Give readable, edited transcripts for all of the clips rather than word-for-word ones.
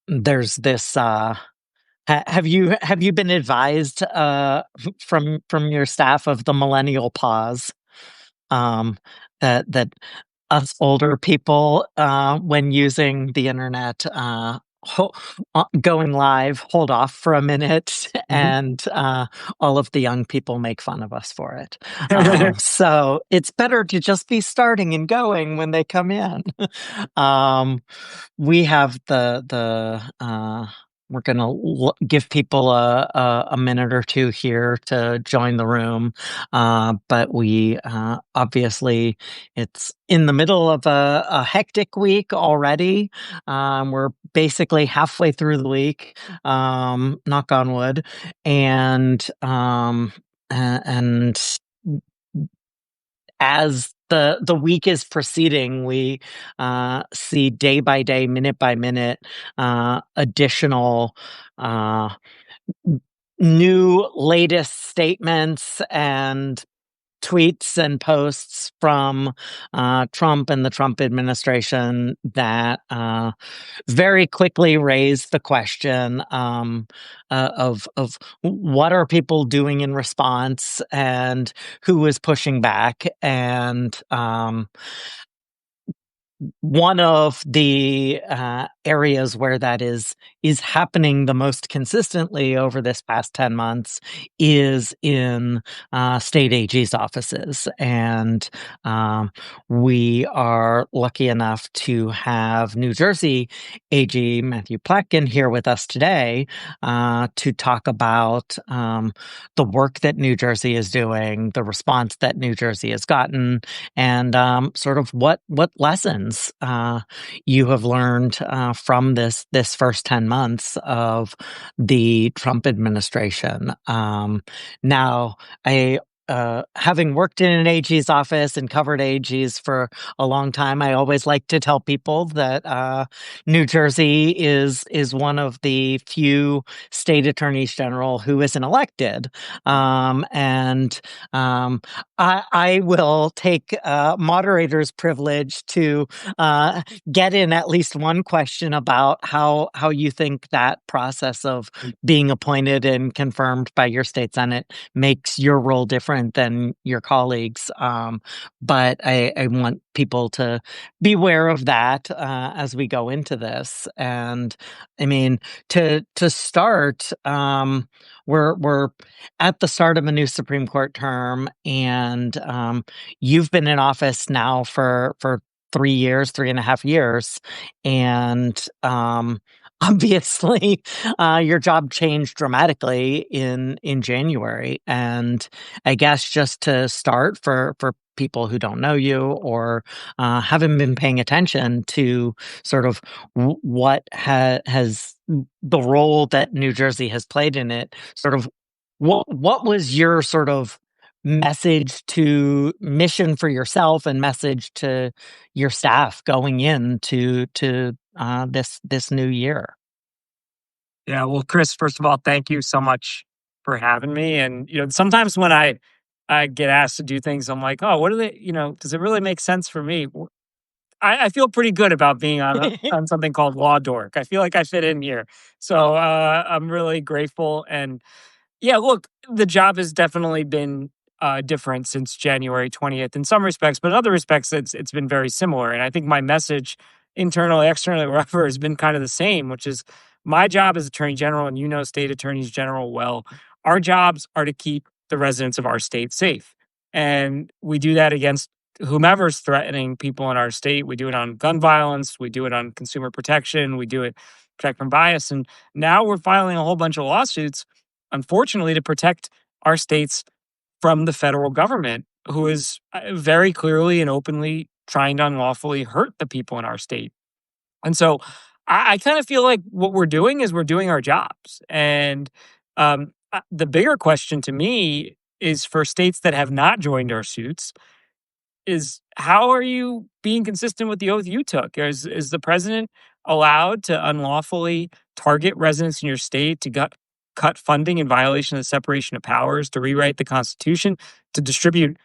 there's this. Have you been advised from your staff of the millennial pause? Um, that us older people, when using the internet, going live, hold off for a minute, Mhm. and all of the young people make fun of us for it. So it's better to just be starting and going when they come in. um, we have we're going to give people a minute or two here to join the room. But we obviously, it's in the middle of a hectic week already. We're basically halfway through the week, knock on wood. And as the week is proceeding, we see day by day, minute by minute, additional uh, new latest statements and tweets and posts from Trump and the Trump administration that very quickly raised the question of what are people doing in response and who is pushing back. And one of the areas where that is happening the most consistently over this past 10 months is in state AG's offices. And we are lucky enough to have New Jersey AG Matthew Platkin here with us today to talk about the work that New Jersey is doing, the response that New Jersey has gotten, and sort of what lessons you have learned from this first 10 months of the Trump administration. Now, having worked in an AG's office and covered AGs for a long time, I always like to tell people that New Jersey is one of the few state attorneys general who isn't elected. And I will take moderator's privilege to get in at least one question about how you think that process of being appointed and confirmed by your state senate makes your role different than your colleagues. But I want people to beware of that as we go into this. And I mean, to start, we're at the start of a new Supreme Court term, and you've been in office now for 3 years, 3.5 years, and obviously, your job changed dramatically in January. And I guess just to start, for people who don't know you or haven't been paying attention to sort of what has the role that New Jersey has played in it, sort of what was your sort of mission for yourself and message to your staff going into this new year? Yeah, well, Chris, first of all, thank you so much for having me. And sometimes when I get asked to do things, I'm like, oh, what do they? Does it really make sense for me? I feel pretty good about being on something called Law Dork. I feel like I fit in here, so I'm really grateful. And yeah, look, the job has definitely been different since January 20th in some respects, but in other respects, it's been very similar. And I think my message, internally, externally, wherever, has been kind of the same, which is my job as Attorney General, and state attorneys general well. Our jobs are to keep the residents of our state safe, and we do that against whomever's threatening people in our state. We do it on gun violence, we do it on consumer protection, we do it protect from bias, and now we're filing a whole bunch of lawsuits, unfortunately, to protect our states from the federal government, who is very clearly and openly trying to unlawfully hurt the people in our state. And so I kind of feel like what we're doing is we're doing our jobs. And the bigger question to me is, for states that have not joined our suits, is how are you being consistent with the oath you took? Is the president allowed to unlawfully target residents in your state, to cut funding in violation of the separation of powers, to rewrite the Constitution, to distribute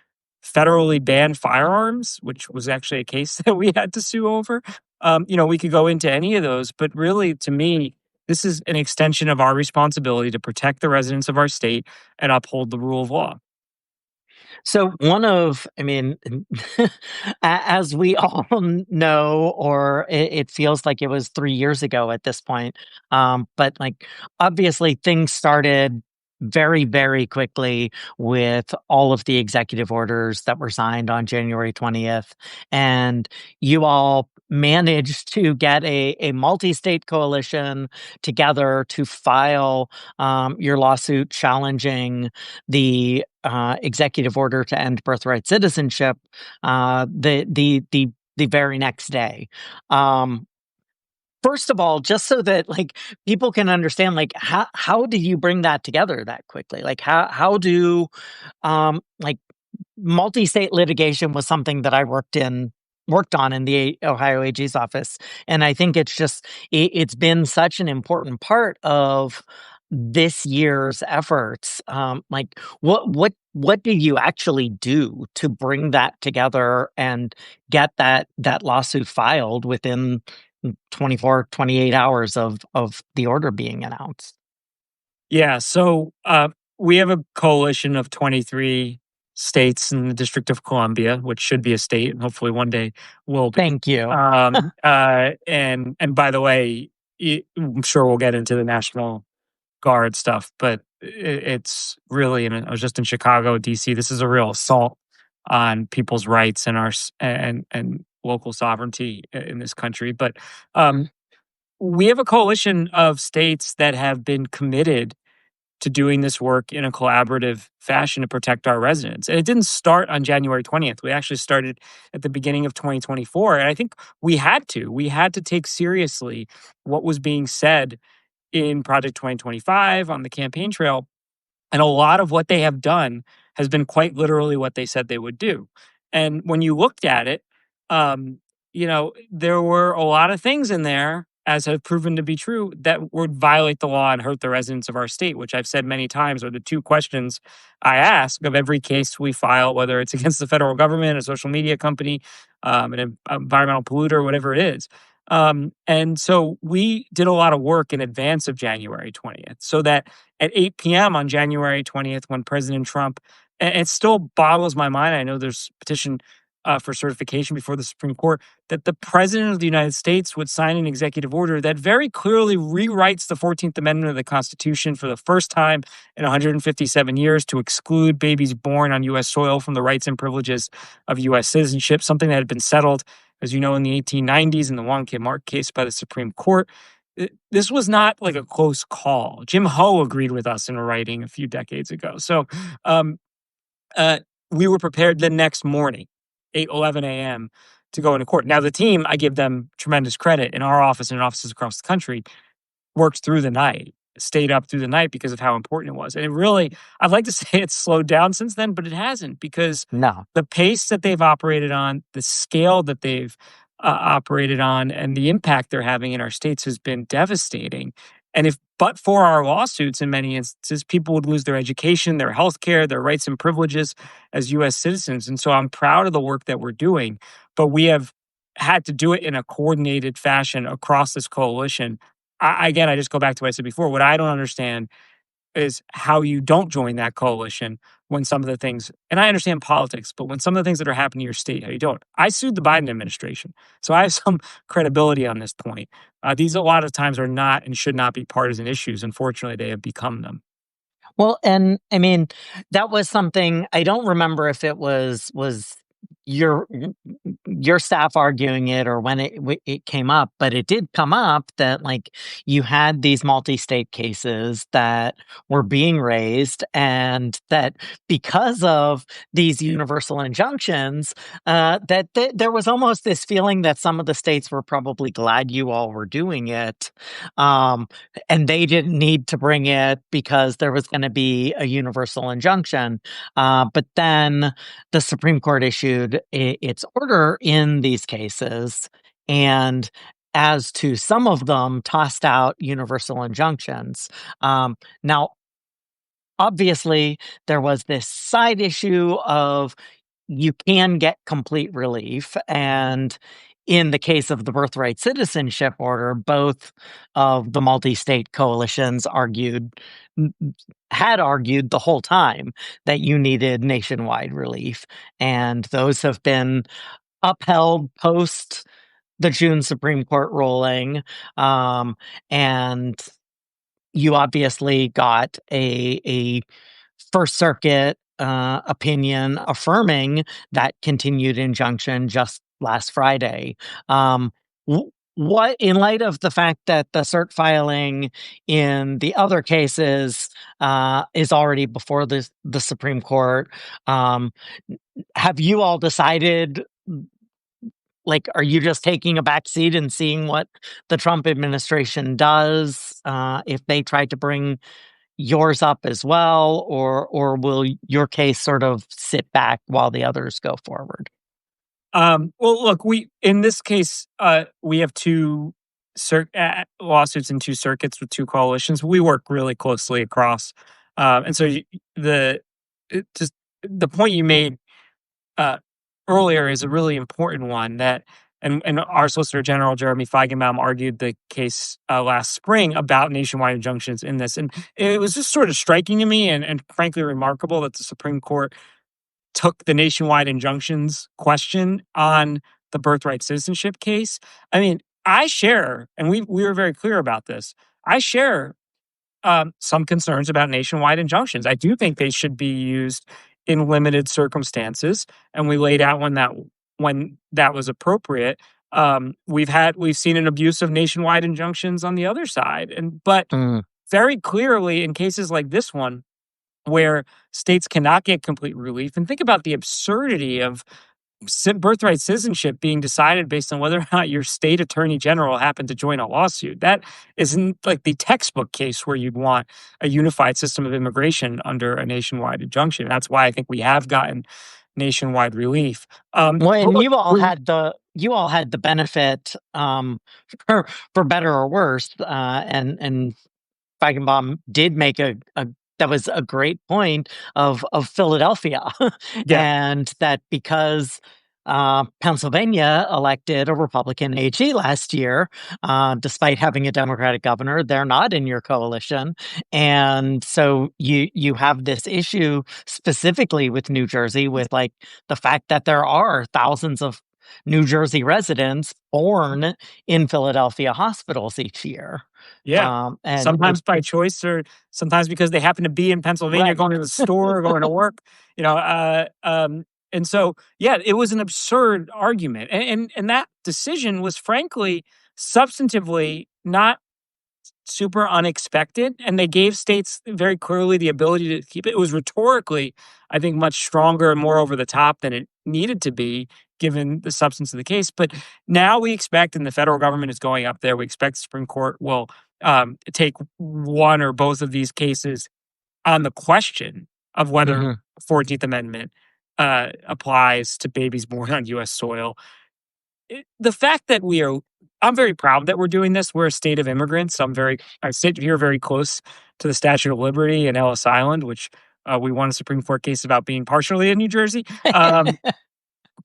federally banned firearms, which was actually a case that we had to sue over? We could go into any of those, but really, to me, this is an extension of our responsibility to protect the residents of our state and uphold the rule of law. So I mean, as we all know, or it feels like it was 3 years ago at this point. But like, obviously, things started very, very quickly with all of the executive orders that were signed on January 20th. And you all managed to get a multi-state coalition together to file your lawsuit challenging the executive order to end birthright citizenship the very next day. Um, First of all, just so that like people can understand, like how do you bring that together that quickly? Like how do like multi-state litigation was something that I worked on in the Ohio AG's office, and I think it's been such an important part of this year's efforts. Like what do you actually do to bring that together and get that lawsuit filed within 24, 28 hours of the order being announced? Yeah, so we have a coalition of 23 states in the District of Columbia, which should be a state, and hopefully one day will be. Thank you. And by the way, I'm sure we'll get into the National Guard stuff, but it's really. I was just in Chicago, DC. This is a real assault on people's rights and and local sovereignty in this country. But we have a coalition of states that have been committed to doing this work in a collaborative fashion to protect our residents. And it didn't start on January 20th. We actually started at the beginning of 2024. And I think we had to. We had to take seriously what was being said in Project 2025 on the campaign trail. And a lot of what they have done has been quite literally what they said they would do. And when you looked at it, um, there were a lot of things in there, as have proven to be true, that would violate the law and hurt the residents of our state, which I've said many times are the two questions I ask of every case we file, whether it's against the federal government, a social media company, an environmental polluter, whatever it is. And so we did a lot of work in advance of January 20th so that at 8 p.m. on January 20th, when President Trump, and it still boggles my mind. I know there's a petition for certification before the Supreme Court, that the President of the United States would sign an executive order that very clearly rewrites the 14th Amendment of the Constitution for the first time in 157 years to exclude babies born on U.S. soil from the rights and privileges of U.S. citizenship, something that had been settled, as you know, in the 1890s in the Wong Kim Ark case by the Supreme Court. This was not like a close call. Jim Ho agreed with us in a writing a few decades ago. So um, uh, we were prepared the next morning, 8:11 a.m., to go into court. Now, the team, I give them tremendous credit in our office and in offices across the country, worked through the night, stayed up through the night because of how important it was. And it really, I'd like to say it's slowed down since then, but it hasn't, because No. the pace that they've operated on, the scale that they've operated on, and the impact they're having in our states has been devastating. And if but for our lawsuits, in many instances, people would lose their education, their health care, their rights and privileges as U.S. citizens. And so I'm proud of the work that we're doing, but we have had to do it in a coordinated fashion across this coalition. Again, I just go back to what I said before. What I don't understand is how you don't join that coalition when some of the things, and I understand politics, but when some of the things that are happening in your state, how you don't. I sued the Biden administration, so I have some credibility on this point. These a lot of times are not and should not be partisan issues. Unfortunately, they have become them. Well, and I mean, that was something I don't remember if it was your your staff arguing it or when it came up, but it did come up that like you had these multi-state cases that were being raised, and that because of these universal injunctions, there was almost this feeling that some of the states were probably glad you all were doing it. Um, and they didn't need to bring it because there was going to be a universal injunction. But then the Supreme Court issued its order in these cases, and as to some of them, tossed out universal injunctions. Now, obviously, there was this side issue of you can get complete relief, and in the case of the birthright citizenship order, both of the multi-state coalitions had argued the whole time that you needed nationwide relief, and those have been upheld post the June Supreme Court ruling. And you obviously got a First Circuit opinion affirming that continued injunction just last Friday. What, in light of the fact that the cert filing in the other cases is already before the Supreme Court, have you all decided? Like, are you just taking a back seat and seeing what the Trump administration does if they try to bring yours up as well, or will your case sort of sit back while the others go forward? Well, look, we in this case, we have two lawsuits in two circuits with two coalitions. We work really closely across, and so just the point you made uh, earlier is a really important one. And our Solicitor General Jeremy Feigenbaum argued the case last spring about nationwide injunctions in this, and it was just sort of striking to me and frankly remarkable that the Supreme Court took the nationwide injunctions question on the birthright citizenship case. I mean, I share, and we were very clear about this. I share some concerns about nationwide injunctions. I do think they should be used in limited circumstances, and we laid out when that was appropriate. We've seen an abuse of nationwide injunctions on the other side, but Mm. very clearly in cases like this one, where states cannot get complete relief, and think about the absurdity of birthright citizenship being decided based on whether or not your state attorney general happened to join a lawsuit. That isn't like the textbook case where you'd want a unified system of immigration under a nationwide injunction. That's why I think we have gotten nationwide relief. Well, But and look, you all had the benefit, for better or worse, and Feigenbaum did make a that was a great point of Philadelphia, yeah, and that because Pennsylvania elected a Republican AG last year, despite having a Democratic governor, they're not in your coalition, and so you have this issue specifically with New Jersey, with like the fact that there are thousands of New Jersey residents born in Philadelphia hospitals each year. yeah. And Sometimes by choice, or sometimes because they happen to be in Pennsylvania, right. going to the store, going to work. You know, and so yeah, it was an absurd argument, and that decision was frankly substantively not super unexpected, and they gave states very clearly the ability to keep it. It was rhetorically, I think, much stronger and more over the top than it needed to be, given the substance of the case. But now we expect, and the federal government is going up there, we expect the Supreme Court will take one or both of these cases on the question of whether Mhm. 14th Amendment applies to babies born on U.S. soil. The fact that I'm very proud that we're doing this. We're a state of immigrants. I sit here very close to the Statue of Liberty and Ellis Island, which we won a Supreme Court case about being partially in New Jersey.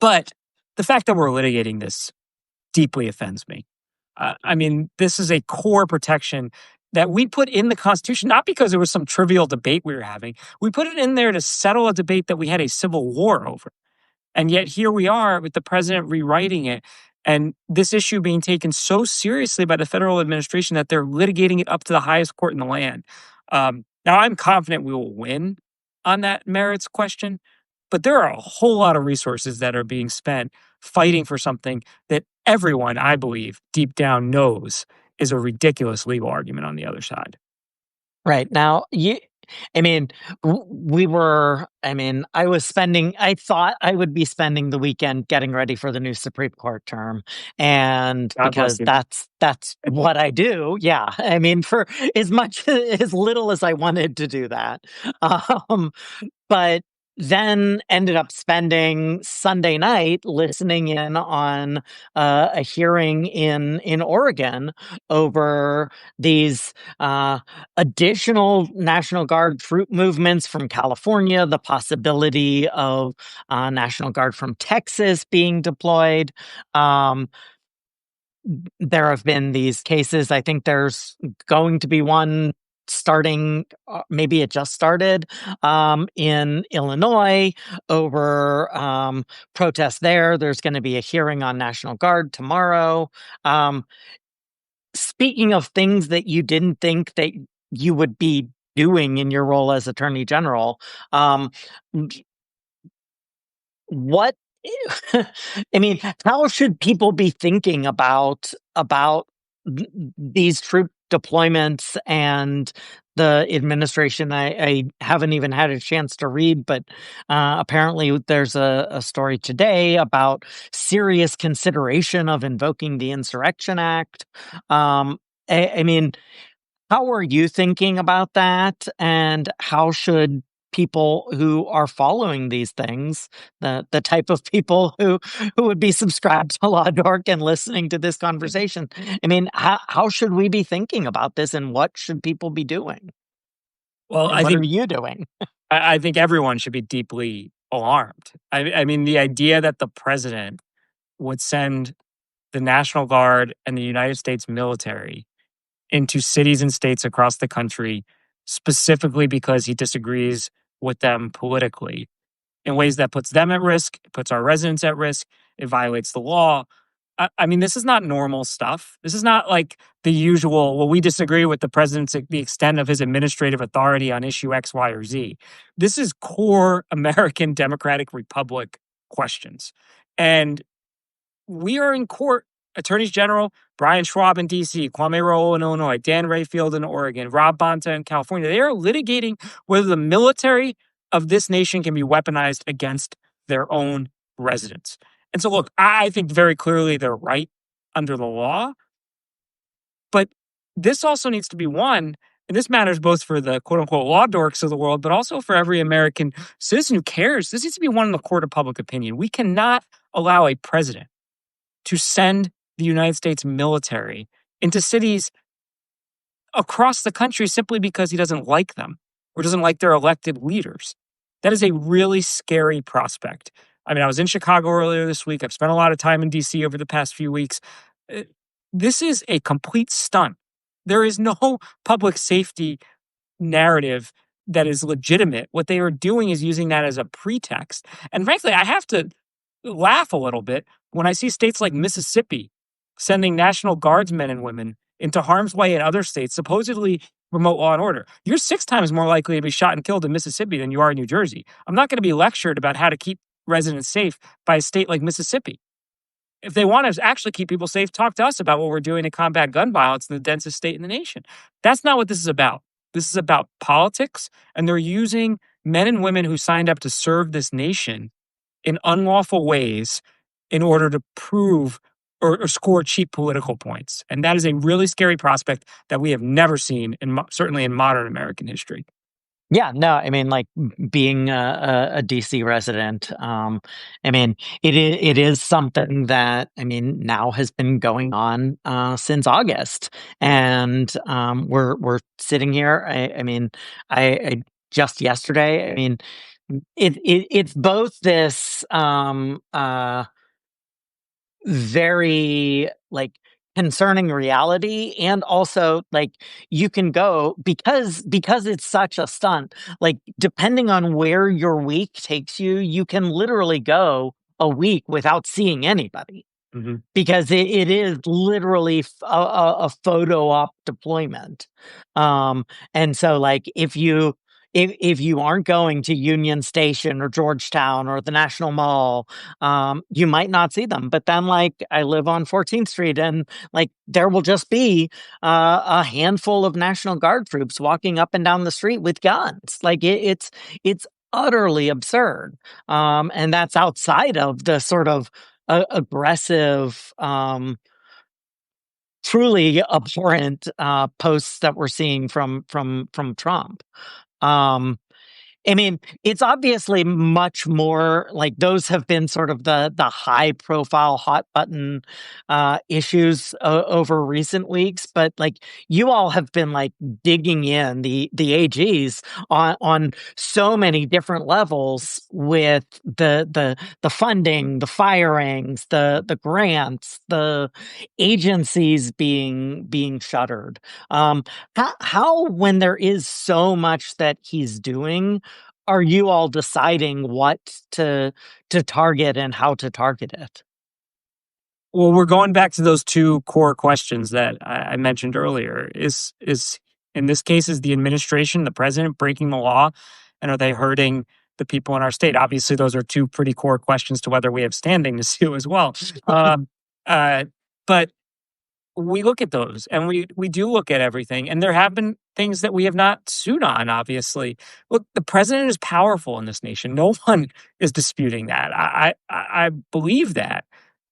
But the fact that we're litigating this deeply offends me. I mean, this is a core protection that we put in the Constitution, not because it was some trivial debate we were having. We put it in there to settle a debate that we had a civil war over. And yet here we are with the president rewriting it, and this issue being taken so seriously by the federal administration that they're litigating it up to the highest court in the land. Now, I'm confident we will win on that merits question, but there are a whole lot of resources that are being spent fighting for something that everyone, I believe, deep down knows is a ridiculous legal argument on the other side. Right. Now, I mean, I thought I would be spending the weekend getting ready for the new Supreme Court term. And God bless because you. that's what I do. Yeah. I mean, for as little as I wanted to do that. Um, but then ended up spending Sunday night listening in on a hearing in Oregon over these additional National Guard troop movements from California, the possibility of National Guard from Texas being deployed. There have been these cases. I think there's going to be one starting, maybe it just started, in Illinois over protests there. There's going to be a hearing on National Guard tomorrow. Um, Speaking of things that you didn't think that you would be doing in your role as Attorney General, um, what I mean, how should people be thinking about these troop deployments and the administration? I haven't even had a chance to read, but apparently there's a story today about serious consideration of invoking the Insurrection Act. I mean, how are you thinking about that? And how should people who are following these things, the type of people who would be subscribed to Law Dork and listening to this conversation, I mean, how should we be thinking about this, and what should people be doing? Well, And what are you doing? I think everyone should be deeply alarmed. I mean, the idea that the president would send the National Guard and the United States military into cities and states across the country specifically because he disagrees with them politically in ways that puts them at risk, it puts our residents at risk, it violates the law. I mean, this is not normal stuff. This is not like the usual, well, we disagree with the president's the extent of his administrative authority on issue X, Y, or Z. This is core American democratic republic questions. And we are in court. Attorneys General Brian Schwab in DC, Kwame Rowell in Illinois, Dan Rayfield in Oregon, Rob Bonta in California. They are litigating whether the military of this nation can be weaponized against their own residents. And so, look, I think very clearly they're right under the law, but this also needs to be one, and this matters both for the quote unquote law dorks of the world, but also for every American citizen who cares. This needs to be one in the court of public opinion. We cannot allow a president to send the United States military into cities across the country simply because he doesn't like them or doesn't like their elected leaders. That is a really scary prospect. I mean, I was in Chicago earlier this week. I've spent a lot of time in DC over the past few weeks. Uh, This is a complete stunt. There is no public safety narrative that is legitimate. What they are doing is using that as a pretext. And frankly, I have to laugh a little bit when I see states like Mississippi sending National Guardsmen and women into harm's way in other states, supposedly promote law and order. You're 6 times more likely to be shot and killed in Mississippi than you are in New Jersey. I'm not going to be lectured about how to keep residents safe by a state like Mississippi. If they want to actually keep people safe, talk to us about what we're doing to combat gun violence in the densest state in the nation. That's not what this is about. This is about politics, and they're using men and women who signed up to serve this nation in unlawful ways in order to prove or score cheap political points. And that is a really scary prospect that we have never seen, certainly in modern American history. Yeah, no, I mean, like being a DC resident, I mean, it is something that I mean now has been going on since August, and we're sitting here. I mean, I just yesterday. I mean, it's both this very like concerning reality, and also like you can go because it's such a stunt, like depending on where your week takes you, you can literally go a week without seeing anybody Mhm. because it is literally a photo op deployment. And so like if you aren't going to Union Station or Georgetown or the National Mall, you might not see them. But then like I live on 14th Street, and like there will just be a handful of National Guard troops walking up and down the street with guns. Like it's utterly absurd. And that's outside of the sort of aggressive, truly abhorrent posts that we're seeing from Trump. Um, I mean, it's obviously much more like those have been sort of the high profile hot button issues over recent weeks, but like you all have been like digging in the AGs on so many different levels with the funding, the firings, the grants, the agencies being shuttered. How when there is so much that he's doing, are you all deciding what to target and how to target it? Well, we're going back to those two core questions that I mentioned earlier. Is in this case, is the administration, the president, breaking the law, and are they hurting the people in our state? Obviously, those are two pretty core questions to whether we have standing to sue as well. Um, uh, but we look at those, and we do look at everything, and there have been things that we have not sued on. Obviously, look, the president is powerful in this nation. No one is disputing that. I believe that.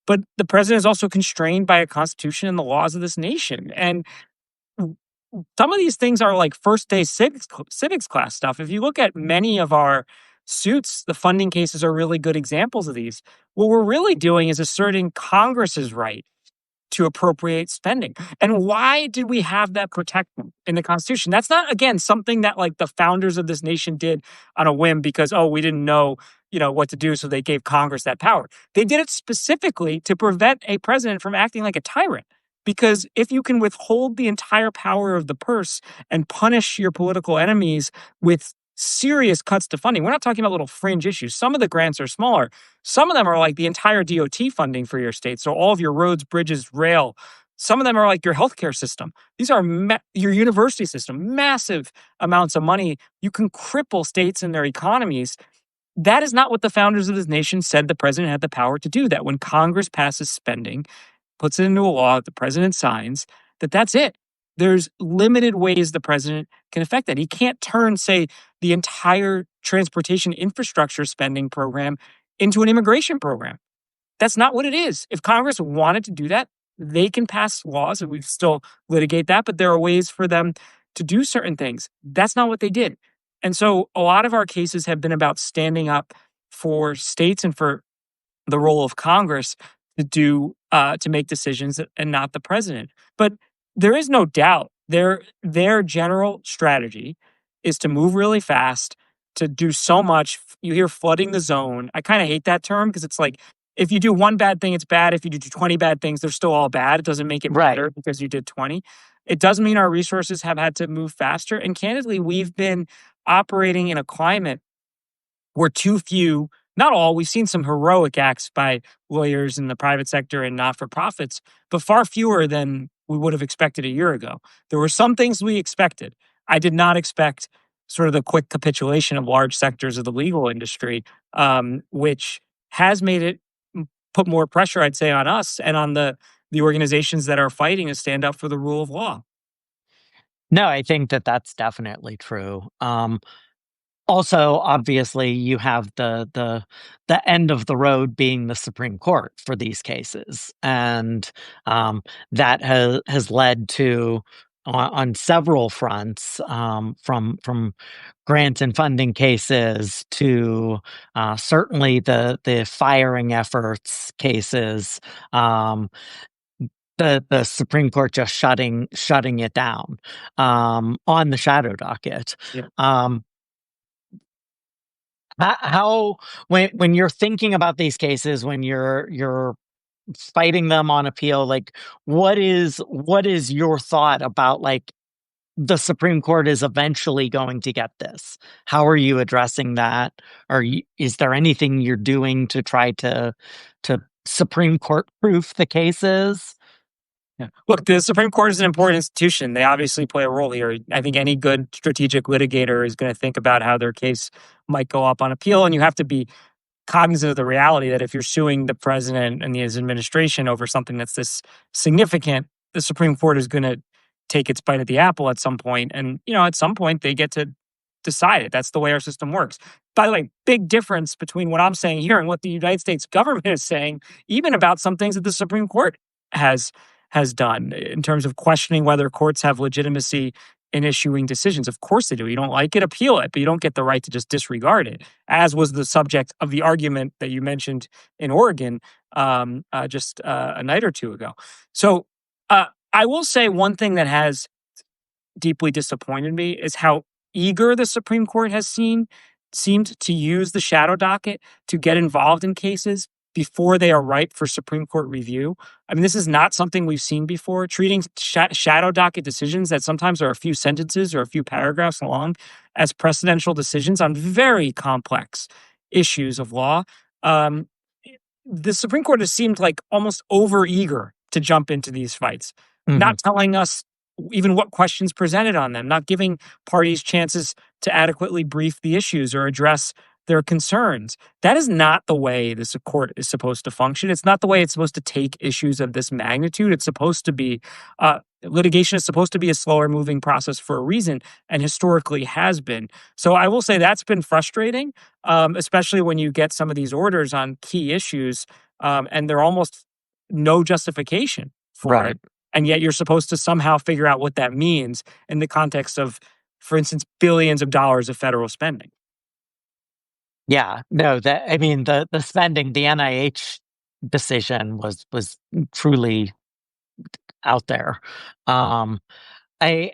But the president is also constrained by a constitution and the laws of this nation. And some of these things are like first day civics class stuff. If you look at many of our suits, the funding cases are really good examples of these. What we're really doing is asserting Congress's right to appropriate spending. And why did we have that protection in the Constitution? That's not, again, something that like the founders of this nation did on a whim because, oh, we didn't know, what to do, so they gave Congress that power. They did it specifically to prevent a president from acting like a tyrant. Because if you can withhold the entire power of the purse and punish your political enemies with serious cuts to funding, we're not talking about little fringe issues. Some of the grants are smaller. Some of them are like the entire DOT funding for your state. So all of your roads, bridges, rail. Some of them are like your healthcare system. These are your university system, massive amounts of money. You can cripple states and their economies. That is not what the founders of this nation said the president had the power to do. That when Congress passes spending, puts it into a law that the president signs, that's it. There's limited ways the president can affect that. He can't turn, say, the entire transportation infrastructure spending program into an immigration program. That's not what it is. If Congress wanted to do that, they can pass laws, and we still litigate that, but there are ways for them to do certain things. That's not what they did. And so a lot of our cases have been about standing up for states and for the role of Congress to make decisions and not the president. But there is no doubt their general strategy is to move really fast, to do so much. You hear flooding the zone. I kind of hate that term because it's like if you do one bad thing, it's bad. If you do 20 bad things, they're still all bad. It doesn't make it Right. better because you did 20. It does mean our resources have had to move faster. And candidly, we've been operating in a climate where too few, not all, we've seen some heroic acts by lawyers in the private sector and not for profits, but far fewer than we would have expected a year ago. There were some things we expected. I did not expect sort of the quick capitulation of large sectors of the legal industry, which has made it put more pressure, I'd say, on us and on the organizations that are fighting to stand up for the rule of law. No, I think that's definitely true. Also, obviously, you have the end of the road being the Supreme Court for these cases, and that has led to on several fronts, from grant and funding cases to certainly the firing efforts cases. The Supreme Court just shutting it down on the shadow docket. Yeah. How when you're thinking about these cases, when you're fighting them on appeal, like what is your thought about like the Supreme Court is eventually going to get this? How are you addressing that? Is there anything you're doing to try to Supreme Court proof the cases? Yeah. Look, the Supreme Court is an important institution. They obviously play a role here. I think any good strategic litigator is going to think about how their case might go up on appeal, and you have to be cognizant of the reality that if you're suing the president and his administration over something that's this significant, the Supreme Court is going to take its bite at the apple at some point. And, at some point they get to decide it. That's the way our system works. By the way, big difference between what I'm saying here and what the United States government is saying, even about some things that the Supreme Court has done in terms of questioning whether courts have legitimacy in issuing decisions. Of course they do. You don't like it, appeal it, but you don't get the right to just disregard it, as was the subject of the argument that you mentioned in Oregon just a night or two ago. So I will say one thing that has deeply disappointed me is how eager the Supreme Court has seemed to use the shadow docket to get involved in cases before they are ripe for Supreme Court review. I mean, this is not something we've seen before. Treating shadow docket decisions that sometimes are a few sentences or a few paragraphs long as precedential decisions on very complex issues of law. Um, the Supreme Court has seemed like almost overeager to jump into these fights, Mhm. not telling us even what questions presented on them, not giving parties chances to adequately brief the issues or address their concerns. That is not the way this court is supposed to function. It's not the way it's supposed to take issues of this magnitude. It's supposed to be litigation is supposed to be a slower moving process for a reason, and historically has been. So I will say that's been frustrating, especially when you get some of these orders on key issues, and they're almost no justification for Right. it. And yet you're supposed to somehow figure out what that means in the context of, for instance, billions of dollars of federal spending. Yeah. No, that I mean, the spending, the NIH decision was truly out there. Um, I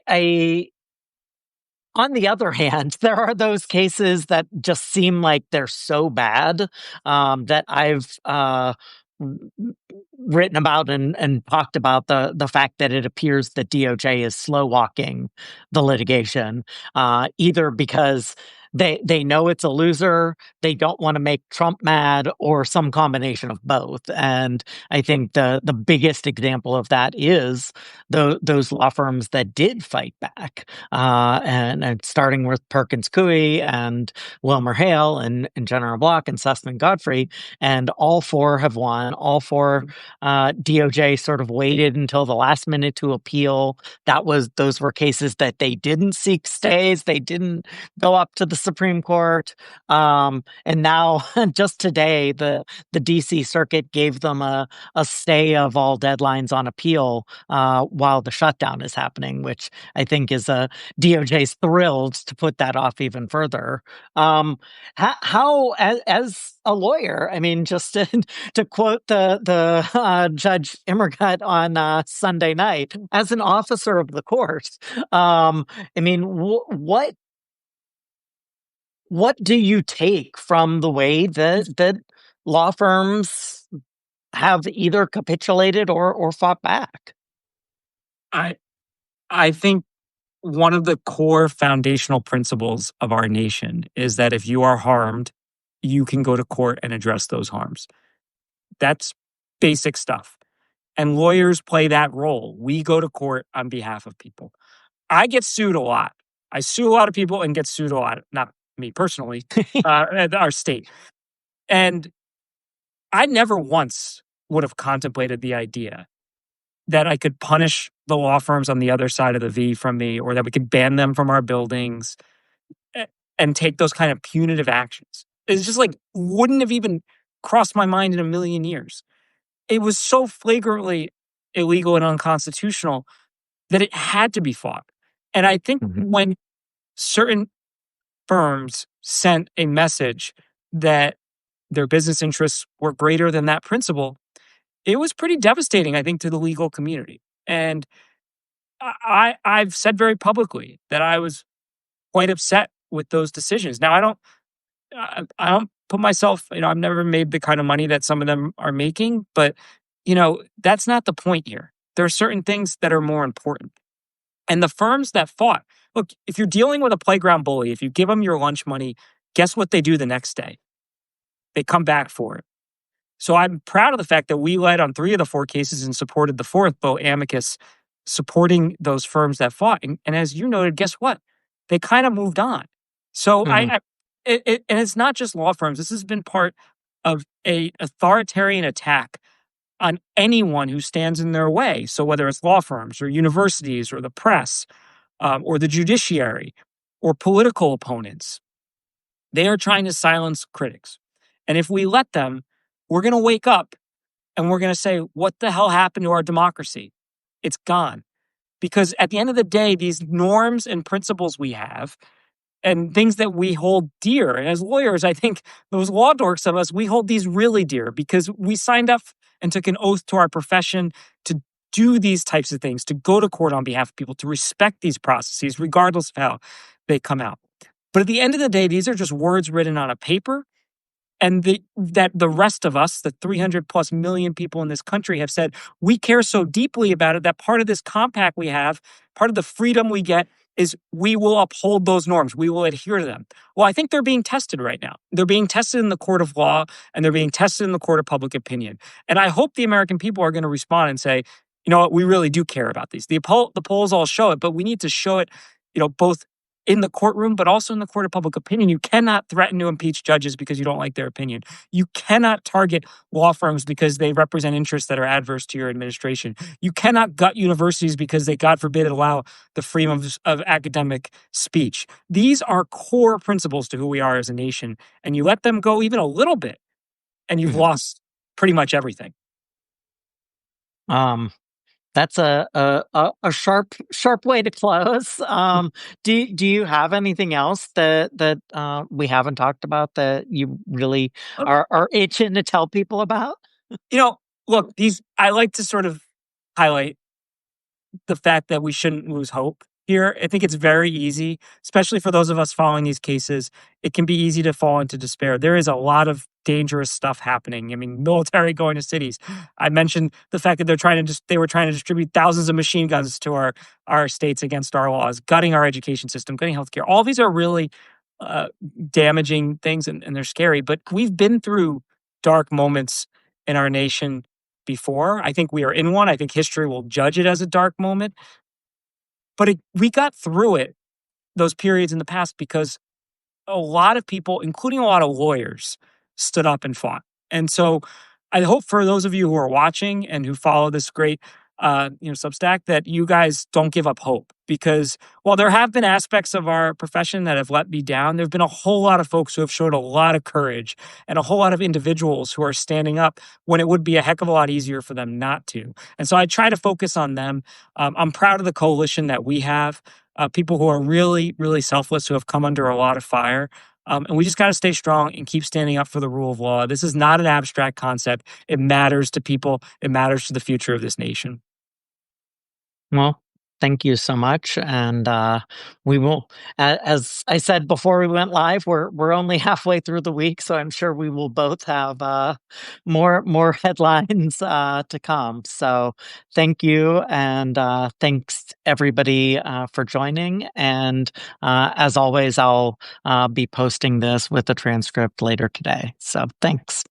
On the other hand, there are those cases that just seem like they're so bad, that I've, w w written about and talked about the fact that it appears that DOJ is slow walking the litigation, either because they know it's a loser, they don't wanna make Trump mad, or some combination of both, and I think the biggest example of that is those law firms that did fight back, and starting with Perkins Coie and Wilmer Hale and General Block and Sussman Godfrey, and all four have won. All four, DOJ sort of waited until the last minute to appeal. Those were cases that they didn't seek stays. They didn't go up to the Supreme Court. And now, just today, the DC Circuit gave them a stay of all deadlines on appeal while the shutdown is happening, which I think is a DOJ's thrilled to put that off even further. As a lawyer, I mean, just to quote the Judge Immergut on Sunday night, as an officer of the court, I mean, what do you take from the way that law firms have either capitulated or fought back? I I think one of the core foundational principles of our nation is that if you are harmed, you can go to court and address those harms. That's basic stuff. And lawyers play that role. We go to court on behalf of people. I get sued a lot. I sue a lot of people and get sued a lot. Not me personally, our state. And I never once would have contemplated the idea that I could punish the law firms on the other side of the V from me, or that we could ban them from our buildings a- and take those kind of punitive actions. It's just like wouldn't have even crossed my mind in a million years. It was so flagrantly illegal and unconstitutional that it had to be fought. And I think Mhm. when certain firms sent a message that their business interests were greater than that principle, it was pretty devastating, I think, to the legal community. And I've said very publicly that I was quite upset with those decisions. Now I don't put myself, I've never made the kind of money that some of them are making, but that's not the point here. There are certain things that are more important. And the firms that fought, look, if you're dealing with a playground bully, if you give them your lunch money, guess what they do the next day? They come back for it. So I'm proud of the fact that we led on three of the four cases and supported the fourth, though amicus, supporting those firms that fought. And as you noted, guess what? They kind of moved on. So Mhm. and it's not just law firms. This has been part of a authoritarian attack on anyone who stands in their way. So whether it's law firms or universities or the press, or the judiciary or political opponents, they are trying to silence critics. And if we let them, we're going to wake up and we're going to say, what the hell happened to our democracy? It's gone. because at the end of the day, these norms and principles we have and things that we hold dear. And as lawyers, I think those law dorks of us, we hold these really dear because we signed up and took an oath to our profession to do these types of things, to go to court on behalf of people, to respect these processes, regardless of how they come out. But at the end of the day, these are just words written on a paper and that the rest of us, the 300 plus million people in this country, have said we care so deeply about it that part of this compact we have, part of the freedom we get, is we will uphold those norms. We will adhere to them. Well, I think they're being tested right now. They're being tested in the court of law and they're being tested in the court of public opinion. And I hope the American people are going to respond and say, you know what, we really do care about these. The polls all show it, but we need to show it, both in the courtroom, but also in the court of public opinion. You cannot threaten to impeach judges because you don't like their opinion. You cannot target law firms because they represent interests that are adverse to your administration. You cannot gut universities because they, God forbid, allow the freedom of academic speech. These are core principles to who we are as a nation. And you let them go even a little bit, and you've lost pretty much everything. Um, that's a sharp way to close. Do you have anything else that we haven't talked about that you really are itching to tell people about? Look, I like to sort of highlight the fact that we shouldn't lose hope here. I think it's very easy, especially for those of us following these cases. It can be easy to fall into despair. There is a lot of dangerous stuff happening. I mean, military going to cities. I mentioned the fact that they were trying to distribute thousands of machine guns to our states against our laws, gutting our education system, gutting healthcare. All these are really damaging things, and they're scary. But we've been through dark moments in our nation before. I think we are in one. I think history will judge it as a dark moment. But we got through it, those periods in the past, because a lot of people, including a lot of lawyers, stood up and fought. And so I hope for those of you who are watching and who follow this great Substack, that you guys don't give up hope, because while there have been aspects of our profession that have let me down, there have been a whole lot of folks who have showed a lot of courage and a whole lot of individuals who are standing up when it would be a heck of a lot easier for them not to. And so I try to focus on them. I'm proud of the coalition that we have, people who are really, really selfless, who have come under a lot of fire. And we just got to stay strong and keep standing up for the rule of law. This is not an abstract concept. It matters to people. It matters to the future of this nation. Well, thank you so much, and we will. As I said before we went live, we're only halfway through the week, so I'm sure we will both have more headlines to come. So, thank you, and thanks everybody for joining. And as always, I'll be posting this with a transcript later today. So, thanks.